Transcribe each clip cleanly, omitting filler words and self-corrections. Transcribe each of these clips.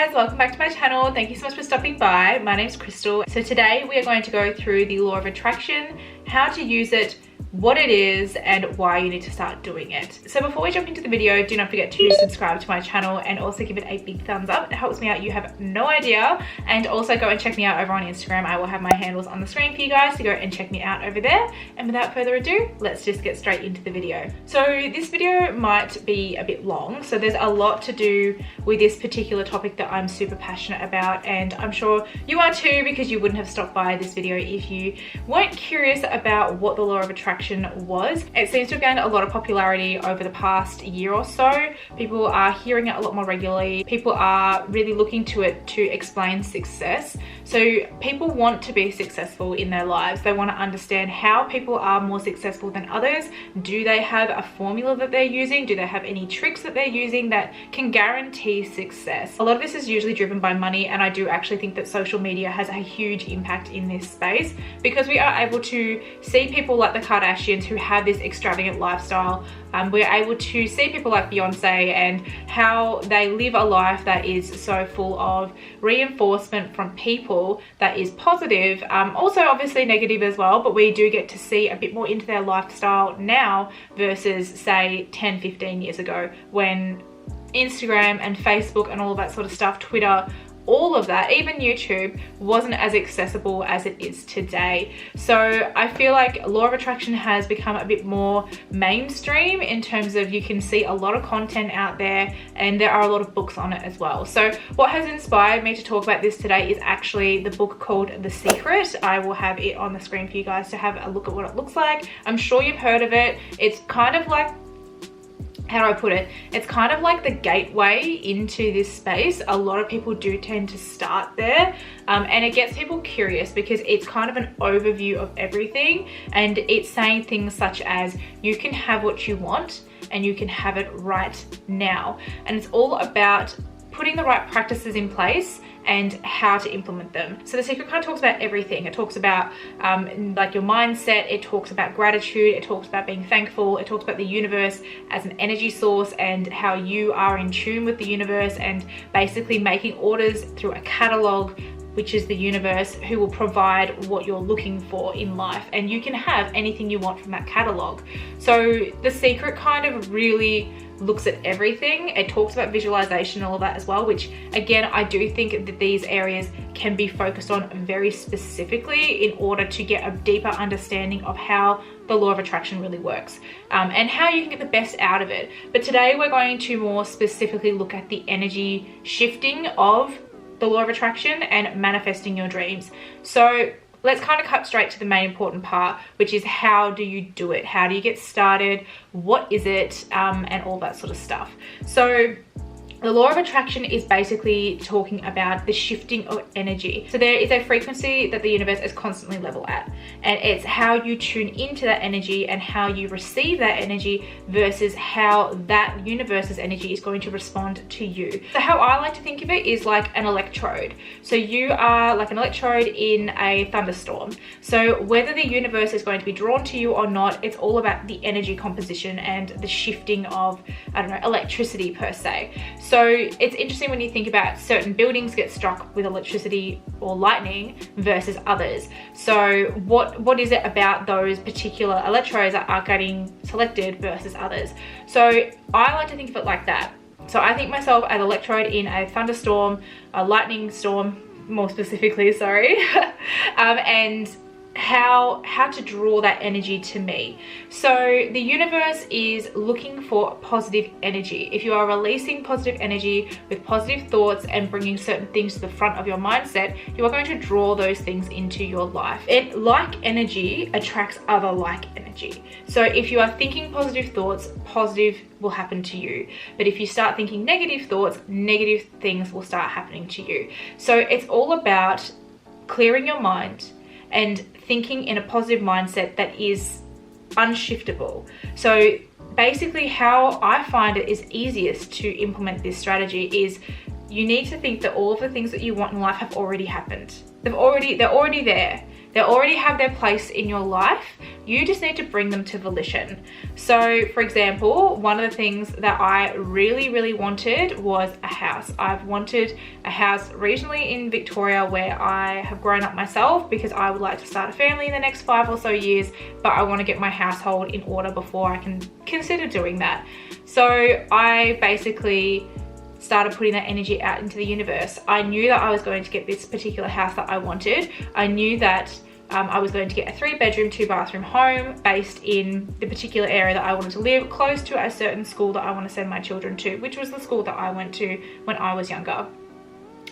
guys, welcome back to my channel. Thank you so much for stopping by. My name's Crystal. So today we are going to go through the law of attraction, how to use it, what it is, and why you need to start doing it. So before we jump into the video, do not forget to subscribe to my channel and also give it a big thumbs up. It helps me out, you have no idea. And also go and check me out over on Instagram. I will have my handles on the screen for you guys to go and check me out over there. And without further ado, let's just get straight into the video. So this video might be a bit long, so there's a lot to do with this particular topic that I'm super passionate about, and I'm sure you are too, because you wouldn't have stopped by this video if you weren't curious about what the law of attraction was. It seems to have gained a lot of popularity over the past year or so. People are hearing it a lot more regularly. People are really looking to it to explain success. So people want to be successful in their lives. They want to understand how people are more successful than others. Do they have a formula that they're using? Do they have any tricks that they're using that can guarantee success? A lot of this is usually driven by money, and I do actually think that social media has a huge impact in this space, because we are able to see people like the Kardashians who have this extravagant lifestyle. We're able to see people like Beyonce and how they live a life that is so full of reinforcement from people that is positive, also obviously negative as well, but we do get to see a bit more into their lifestyle now versus say 10-15 years ago, when Instagram and Facebook and all of that sort of stuff, Twitter, all of that, even YouTube, wasn't as accessible as it is today. So I feel like law of attraction has become a bit more mainstream in terms of you can see a lot of content out there, and there are a lot of books on it as well. So what has inspired me to talk about this today is actually the book called The Secret. I will have it on the screen for you guys to have a look at what it looks like. I'm sure you've heard of it. It's kind of like, how do I put it? It's kind of like the gateway into this space. A lot of people do tend to start there, and it gets people curious because it's kind of an overview of everything, and it's saying things such as you can have what you want and you can have it right now. And it's all about putting the right practices in place and how to implement them. So The Secret kind of talks about everything. It talks about like your mindset, it talks about gratitude, it talks about being thankful, it talks about the universe as an energy source and how you are in tune with the universe, and basically making orders through a catalog, which is the universe, who will provide what you're looking for in life, and you can have anything you want from that catalog. So The Secret kind of really looks at everything. It talks about visualization and all of that as well, which again, I do think that these areas can be focused on very specifically in order to get a deeper understanding of how the law of attraction really works, and how you can get the best out of it. But today we're going to more specifically look at the energy shifting of the law of attraction and manifesting your dreams. So let's kind of cut straight to the main important part, which is how do you do it? How do you get started? What is it? And all that sort of stuff. So the law of attraction is basically talking about the shifting of energy. So there is a frequency that the universe is constantly level at, and it's how you tune into that energy and how you receive that energy versus how that universe's energy is going to respond to you. So how I like to think of it is like an electrode. So you are like an electrode in a thunderstorm. So whether the universe is going to be drawn to you or not, it's all about the energy composition and the shifting of, I don't know, electricity per se. So it's interesting when you think about certain buildings get struck with electricity or lightning versus others. So what is it about those particular electrodes that are getting selected versus others? So I like to think of it like that. So I think myself as an electrode in a thunderstorm, a lightning storm, more specifically, sorry, and how to draw that energy to me. So the universe is looking for positive energy. If you are releasing positive energy with positive thoughts and bringing certain things to the front of your mindset, you are going to draw those things into your life. And like energy attracts other like energy. So if you are thinking positive thoughts, positive will happen to you. But if you start thinking negative thoughts, negative things will start happening to you. So it's all about clearing your mind and thinking in a positive mindset that is unshiftable. So basically how I find it is easiest to implement this strategy is you need to think that all of the things that you want in life have already happened. They're already there. They already have their place in your life. You just need to bring them to volition. So for example, one of the things that I really wanted was a house. I've wanted a house regionally in Victoria where I have grown up myself, because I would like to start a family in the next 5 or so years, but I want to get my household in order before I can consider doing that. So I basically started putting that energy out into the universe. I knew that I was going to get this particular house that I wanted. I knew that I was going to get a 3-bedroom, 2-bathroom home based in the particular area that I wanted to live, close to a certain school that I want to send my children to, which was the school that I went to when I was younger.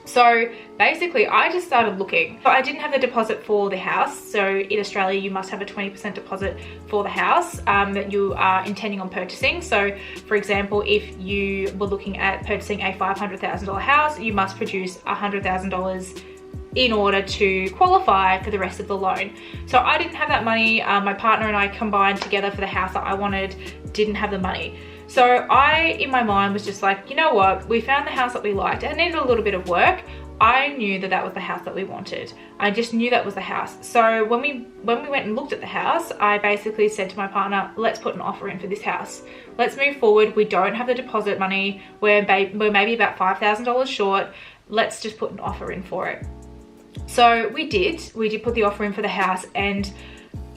So basically I just started looking, but I didn't have the deposit for the house. So in Australia, you must have a 20% deposit for the house that you are intending on purchasing. So for example, if you were looking at purchasing a $500,000 house, you must produce $100,000 in order to qualify for the rest of the loan. So I didn't have that money. My partner and I combined together for the house that I wanted, didn't have the money. So I, in my mind, was just like, you know what, we found the house that we liked. It needed a little bit of work. I knew that that was the house that we wanted. I just knew that was the house. So when we went and looked at the house, I basically said to my partner, let's put an offer in for this house. Let's move forward. We don't have the deposit money. We're maybe about $5,000 short. Let's just put an offer in for it. So we did put the offer in for the house, and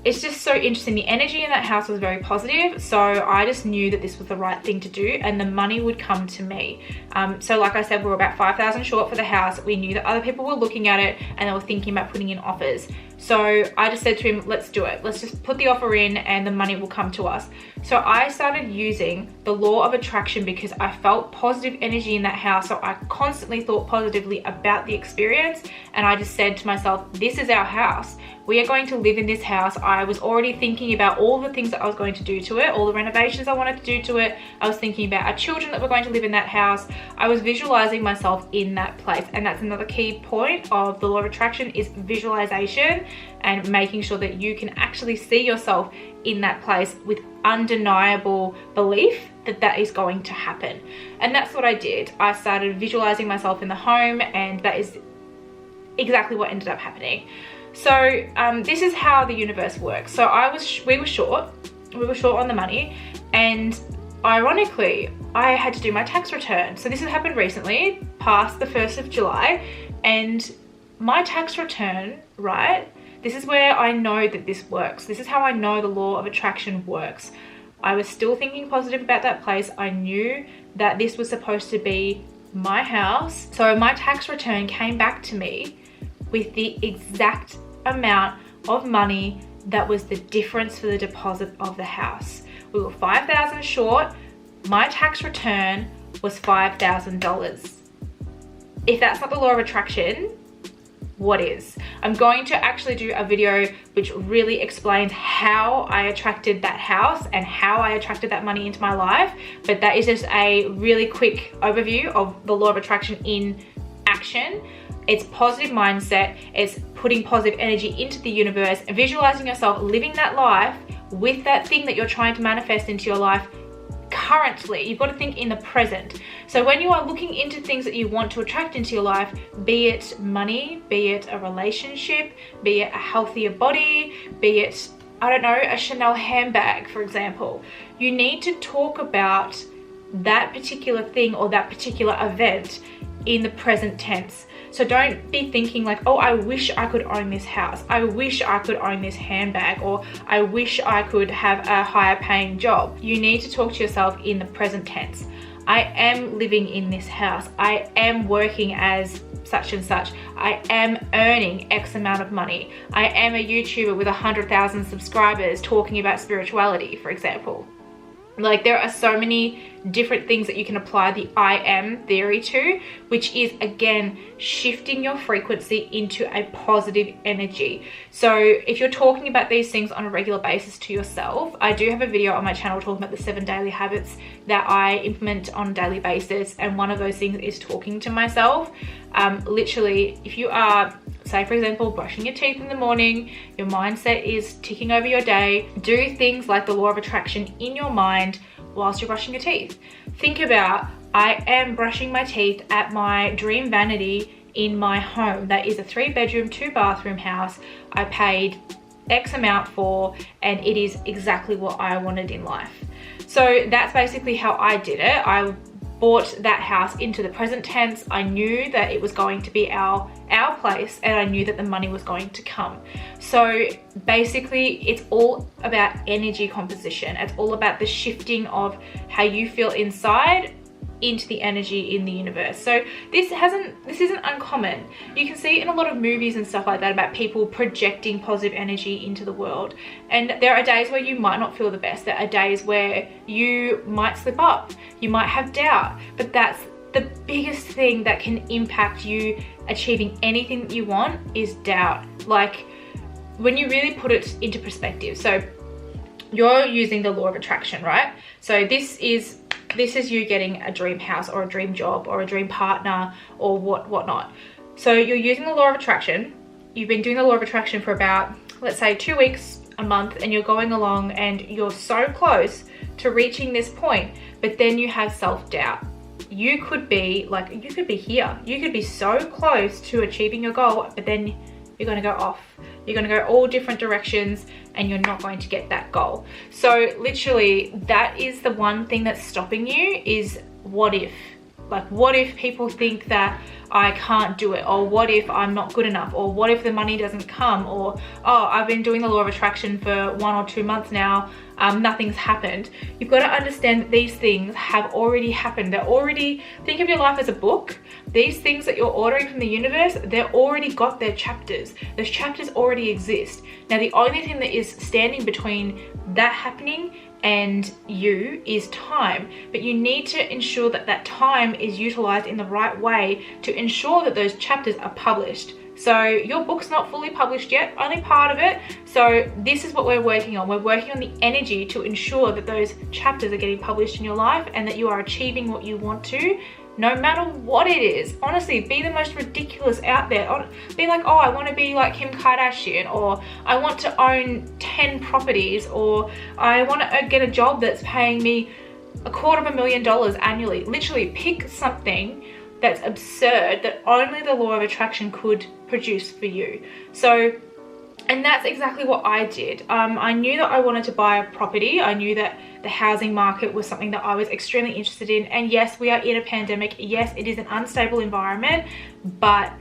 it's just so interesting. The energy in that house was very positive. So I just knew that this was the right thing to do, and the money would come to me. So like I said, we were about $5,000 short for the house. We knew that other people were looking at it and they were thinking about putting in offers. So I just said to him, let's do it. Let's just put the offer in and the money will come to us. So I started using the law of attraction because I felt positive energy in that house. So I constantly thought positively about the experience. And I just said to myself, this is our house. We are going to live in this house. I was already thinking about all the things that I was going to do to it, all the renovations I wanted to do to it. I was thinking about our children that were going to live in that house. I was visualizing myself in that place. And that's another key point of the law of attraction, is visualization and making sure that you can actually see yourself in that place with undeniable belief that that is going to happen. And that's what I did. I started visualizing myself in the home, and that is exactly what ended up happening. So this is how the universe works. So we were short on the money, and ironically, I had to do my tax return. So this has happened recently, past the 1st of July, and my tax return, right? This is where I know that this works. This is how I know the law of attraction works. I was still thinking positive about that place. I knew that this was supposed to be my house. So my tax return came back to me with the exact amount of money that was the difference for the deposit of the house. We were $5,000 short. My tax return was $5,000. If that's not the law of attraction, what is? I'm going to actually do a video which really explains how I attracted that house and how I attracted that money into my life. But that is just a really quick overview of the law of attraction in action. It's positive mindset. It's putting positive energy into the universe and visualizing yourself living that life with that thing that you're trying to manifest into your life currently. You've got to think in the present. So when you are looking into things that you want to attract into your life, be it money, be it a relationship, be it a healthier body, be it, I don't know, a Chanel handbag, for example, you need to talk about that particular thing or that particular event in the present tense. So don't be thinking like, oh, I wish I could own this house. I wish I could own this handbag, or I wish I could have a higher paying job. You need to talk to yourself in the present tense. I am living in this house. I am working as such and such. I am earning X amount of money. I am a YouTuber with 100,000 subscribers talking about spirituality, for example. Like, there are so many different things that you can apply the I am theory to, which is, again, shifting your frequency into a positive energy. So if you're talking about these things on a regular basis to yourself, I do have a video on my channel talking about the 7 daily habits that I implement on a daily basis. And one of those things is talking to myself. Literally, if you are, say for example, brushing your teeth in the morning, your mindset is ticking over your day, do things like the law of attraction in your mind whilst you're brushing your teeth. Think about, I am brushing my teeth at my dream vanity in my home that is a 3-bedroom, 2-bathroom house I paid X amount for, and it is exactly what I wanted in life. So that's basically how I did it. I bought that house into the present tense. I knew that it was going to be our place, and I knew that the money was going to come. So basically it's all about energy composition. It's all about the shifting of how you feel inside into the energy in the universe. So this isn't uncommon. You can see in a lot of movies and stuff like that about people projecting positive energy into the world. And there are days where you might not feel the best. There are days where you might slip up, you might have doubt, but that's the biggest thing that can impact you achieving anything that you want is doubt. Like, when you really put it into perspective. So you're using the law of attraction, right? So this is you getting a dream house or a dream job or a dream partner or whatnot. So you're using the law of attraction. You've been doing the law of attraction for about, let's say, 2 weeks, a month, and you're going along and you're so close to reaching this point, but then you have self-doubt. You could be here. You could be so close to achieving your goal, but then you're going to go off. You're going to go all different directions and you're not going to get that goal. So literally that is the one thing that's stopping you, is what if? Like, what if people think that I can't do it? Or what if I'm not good enough? Or what if the money doesn't come? Or, oh, I've been doing the law of attraction for 1 or 2 months now, nothing's happened. You've got to understand that these things have already happened. They're already, think of your life as a book. These things that you're ordering from the universe, they're already got their chapters. Those chapters already exist. Now, the only thing that is standing between that happening and you is time, but you need to ensure that that time is utilized in the right way to ensure that those chapters are published. So your book's not fully published yet, only part of it. So this is what we're working on. We're working on the energy to ensure that those chapters are getting published in your life and that you are achieving what you want to, no matter what it is. Honestly, be the most ridiculous out there. Be like, oh, I want to be like Kim Kardashian, or I want to own 10 properties, or I want to get a job that's paying me $250,000 annually. Literally pick something that's absurd that only the law of attraction could produce for you. So, and that's exactly what I did. I knew that I wanted to buy a property. I knew that the housing market was something that I was extremely interested in. And yes, we are in a pandemic. Yes, it is an unstable environment, but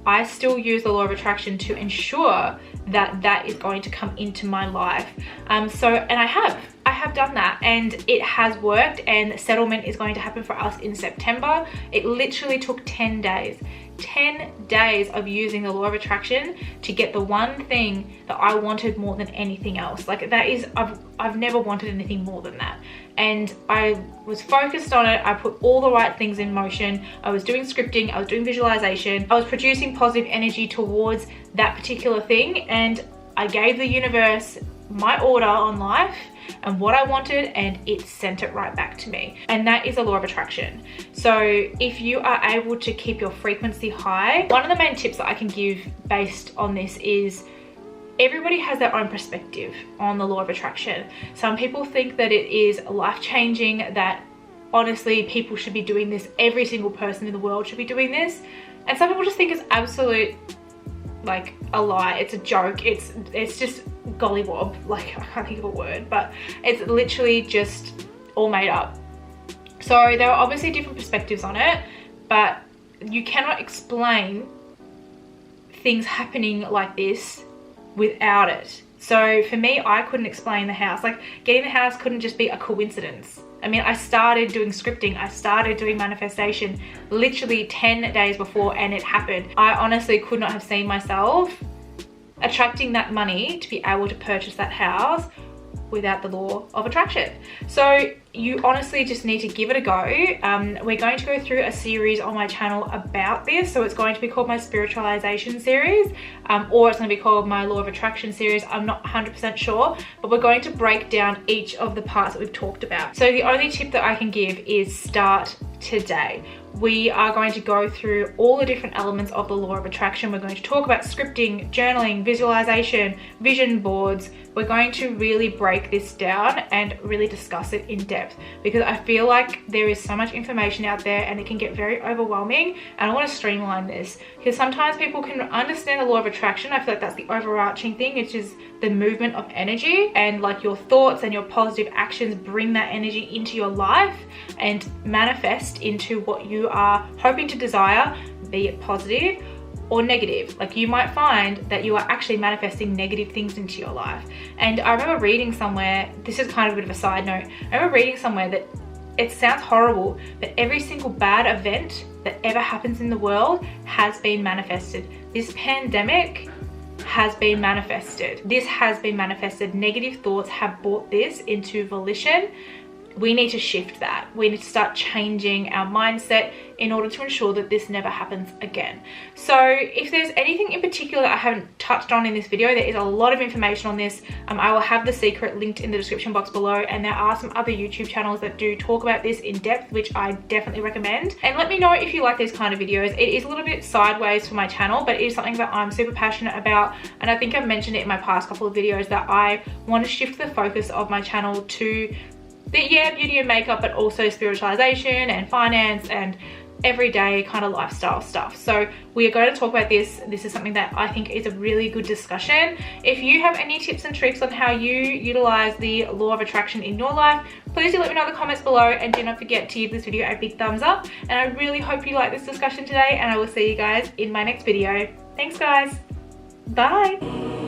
I still use the law of attraction to ensure that that is going to come into my life. And I have done that, and it has worked, and settlement is going to happen for us in September. It literally took 10 days. 10 days of using the law of attraction to get the one thing that I wanted more than anything else. Like, that is, I've never wanted anything more than that. And I was focused on it. I put all the right things in motion. I was doing scripting, I was doing visualization, I was producing positive energy towards that particular thing, and I gave the universe my order on life and what I wanted, and it sent it right back to me. And that is a law of attraction. So if you are able to keep your frequency high, one of the main tips that I can give based on this is everybody has their own perspective on the law of attraction. Some people think that it is life-changing, that honestly people should be doing this, every single person in the world should be doing this, and some people just think it's absolute, like, a lie, it's a joke, it's just gollywob, like, I can't think of a word, but it's literally just all made up. So there are obviously different perspectives on it, but you cannot explain things happening like this without it. So for me, I couldn't explain the house. Like, getting the house couldn't just be a coincidence. I mean, I started doing scripting, I started doing manifestation literally 10 days before, and it happened. I honestly could not have seen myself attracting that money to be able to purchase that house without the law of attraction. So you honestly just need to give it a go. We're going to go through a series on my channel about this. So it's going to be called my spiritualization series, or it's going to be called my law of attraction series. I'm not 100% sure, but we're going to break down each of the parts that we've talked about. So the only tip that I can give is start today. we are going to go through all the different elements of the law of attraction. We're going to talk about scripting, journaling, visualization, vision boards. We're going to really break this down and really discuss it in depth, because I feel like there is so much information out there and it can get very overwhelming, and I want to streamline this, because sometimes people can understand the law of attraction. I feel like that's the overarching thing, which is the movement of energy, and like your thoughts and your positive actions bring that energy into your life and manifest into what you are hoping to desire, be it positive or negative. Like, you might find that you are actually manifesting negative things into your life. And I remember reading somewhere, this is kind of a bit of a side note, I remember reading somewhere that it sounds horrible, but every single bad event that ever happens in the world has been manifested. This pandemic has been manifested. This has been manifested. Negative thoughts have brought this into volition. We need to shift that. We need to start changing our mindset in order to ensure that this never happens again. So if there's anything in particular that I haven't touched on in this video, there is a lot of information on this. I will have the secret linked in the description box below, and there are some other YouTube channels that do talk about this in depth, which I definitely recommend. And let me know if you like these kind of videos. It is a little bit sideways for my channel, but it is something that I'm super passionate about, and I think I've mentioned it in my past couple of videos that I want to shift the focus of my channel to beauty and makeup, but also spiritualization and finance and everyday kind of lifestyle stuff. So we are going to talk about this. This is something that I think is a really good discussion. If you have any tips and tricks on how you utilize the law of attraction in your life, please do let me know in the comments below, and do not forget to give this video a big thumbs up. And I really hope you like this discussion today, and I will see you guys in my next video. Thanks guys, bye.